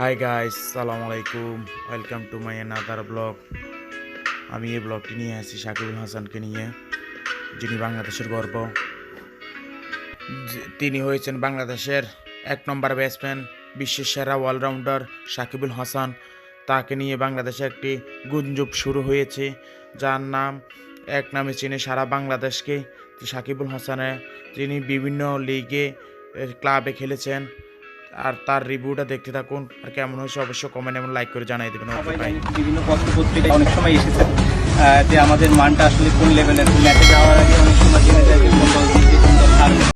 Hi guys, সালামু আলাইকুম। Welcome to my another blog. আমি এই ব্লগটি নিয়ে আসি সাকিবুল হাসানকে নিয়ে, যিনি বাংলাদেশের গর্ব। তিনি হয়েছেন বাংলাদেশের 1 নম্বর ব্যাটসম্যান, বিশ্বের সেরা অলরাউন্ডার সাকিবুল হাসান। তাকে নিয়ে বাংলাদেশে একটি গুঞ্জব শুরু হয়েছে, যার নাম এক নামে চেনে সারা বাংলাদেশকে। সাকিবুল হাসানে যিনি বিভিন্ন লিগে ক্লাবে খেলেছেন, আর তার রিভিউটা দেখতে থাকুন। আর কেমন হয়েছে অবশ্যই কমেন্ট এবং লাইক করে জানিয়ে দেবেন। সবাই জানি, বিভিন্ন পত্র পত্রিকায় অনেক সময় এসেছে যে আমাদের মানটা আসলে কোন লেভেলের। ম্যাচে যাওয়ার আগে অনেক সময় জেনে যায় যে কোন দল জিতবে, কোন দল হারবে।